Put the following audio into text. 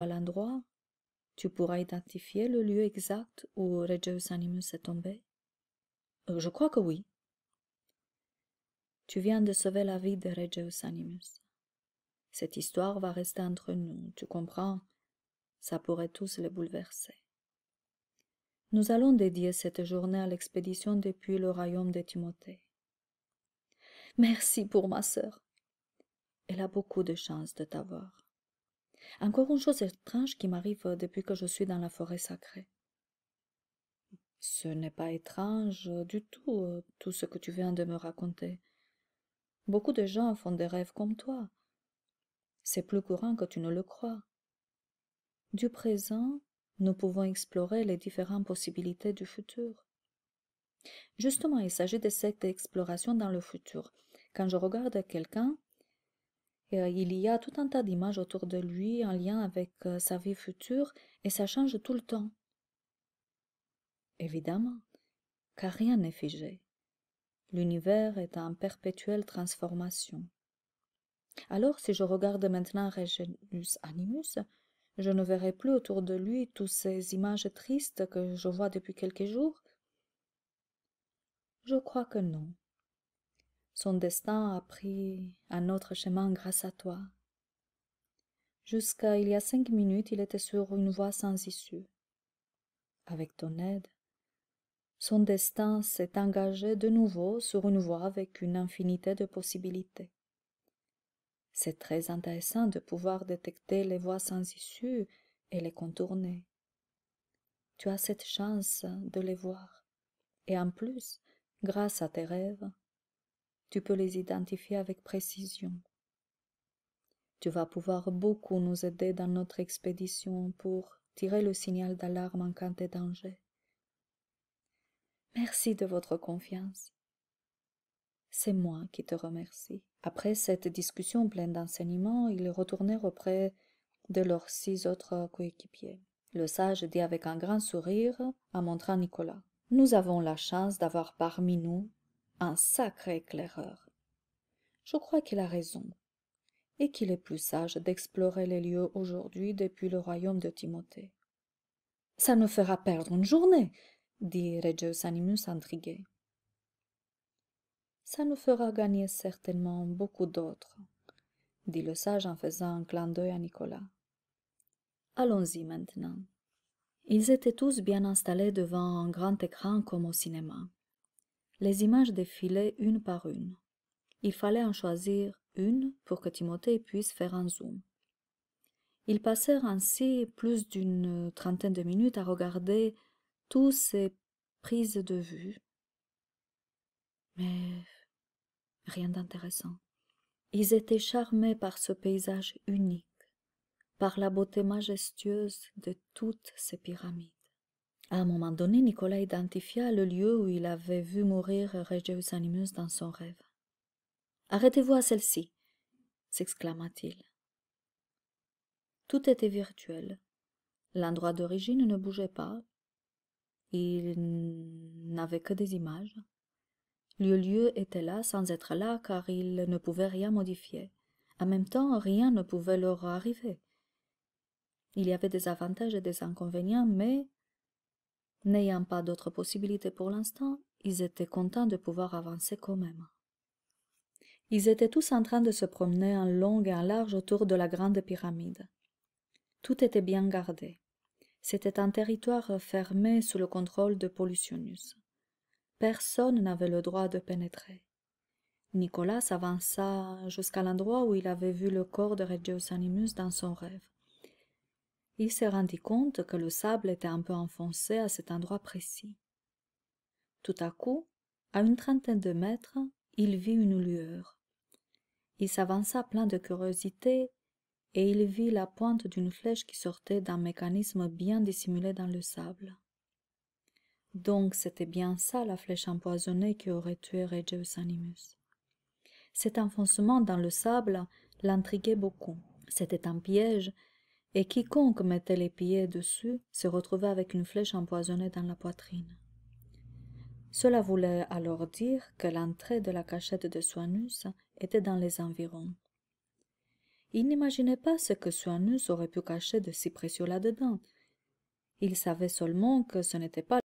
à l'endroit, tu pourras identifier le lieu exact où Regius Animus est tombé? Je crois que oui. Tu viens de sauver la vie de Regius Animus. Cette histoire va rester entre nous, tu comprends? Ça pourrait tous les bouleverser. Nous allons dédier cette journée à l'expédition depuis le royaume de Timothée. Merci pour ma sœur. Elle a beaucoup de chance de t'avoir. Encore une chose étrange qui m'arrive depuis que je suis dans la forêt sacrée. Ce n'est pas étrange du tout, tout ce que tu viens de me raconter. Beaucoup de gens font des rêves comme toi. C'est plus courant que tu ne le crois. Du présent, nous pouvons explorer les différentes possibilités du futur. Justement, il s'agit de cette exploration dans le futur. Quand je regarde quelqu'un, il y a tout un tas d'images autour de lui en lien avec sa vie future et ça change tout le temps. Évidemment, car rien n'est figé. L'univers est en perpétuelle transformation. Alors, si je regarde maintenant Regius Animus, je ne verrai plus autour de lui toutes ces images tristes que je vois depuis quelques jours? Je crois que non. Son destin a pris un autre chemin grâce à toi. Jusqu'à il y a 5 minutes, il était sur une voie sans issue. Avec ton aide, son destin s'est engagé de nouveau sur une voie avec une infinité de possibilités. C'est très intéressant de pouvoir détecter les voies sans issue et les contourner. Tu as cette chance de les voir. Et en plus, grâce à tes rêves, tu peux les identifier avec précision. Tu vas pouvoir beaucoup nous aider dans notre expédition pour tirer le signal d'alarme en cas de danger. Merci de votre confiance. C'est moi qui te remercie. Après cette discussion pleine d'enseignements, ils retournèrent auprès de leurs 6 autres coéquipiers. Le sage dit avec un grand sourire en montrant Nicolas. Nous avons la chance d'avoir parmi nous un sacré éclaireur. Je crois qu'il a raison, et qu'il est plus sage d'explorer les lieux aujourd'hui depuis le royaume de Timothée. Ça nous fera perdre une journée, dit Regius Animus intrigué. Ça nous fera gagner certainement beaucoup d'autres, dit le sage en faisant un clin d'œil à Nicolas. Allons-y maintenant. Ils étaient tous bien installés devant un grand écran comme au cinéma. Les images défilaient une par une. Il fallait en choisir une pour que Timothée puisse faire un zoom. Ils passèrent ainsi plus d'une trentaine de minutes à regarder toutes ces prises de vue. Mais rien d'intéressant. Ils étaient charmés par ce paysage unique, par la beauté majestueuse de toutes ces pyramides. À un moment donné, Nicolas identifia le lieu où il avait vu mourir Regius Animus dans son rêve. « Arrêtez-vous à celle-ci !» s'exclama-t-il. Tout était virtuel. L'endroit d'origine ne bougeait pas. Il n'avait que des images. Le lieu était là sans être là car il ne pouvait rien modifier. En même temps, rien ne pouvait leur arriver. Il y avait des avantages et des inconvénients, mais, n'ayant pas d'autres possibilités pour l'instant, ils étaient contents de pouvoir avancer quand même. Ils étaient tous en train de se promener en long et en large autour de la grande pyramide. Tout était bien gardé. C'était un territoire fermé sous le contrôle de Pollutionus. Personne n'avait le droit de pénétrer. Nicolas s'avança jusqu'à l'endroit où il avait vu le corps de Regius Animus dans son rêve. Il se rendit compte que le sable était un peu enfoncé à cet endroit précis. Tout à coup, à une trentaine de mètres, il vit une lueur. Il s'avança plein de curiosité et il vit la pointe d'une flèche qui sortait d'un mécanisme bien dissimulé dans le sable. Donc c'était bien ça la flèche empoisonnée qui aurait tué Regius Animus. Cet enfoncement dans le sable l'intriguait beaucoup. C'était un piège, et quiconque mettait les pieds dessus se retrouvait avec une flèche empoisonnée dans la poitrine. Cela voulait alors dire que l'entrée de la cachette de Soanus était dans les environs. Il n'imaginait pas ce que Soannus aurait pu cacher de si précieux là-dedans. Il savait seulement que ce n'était pas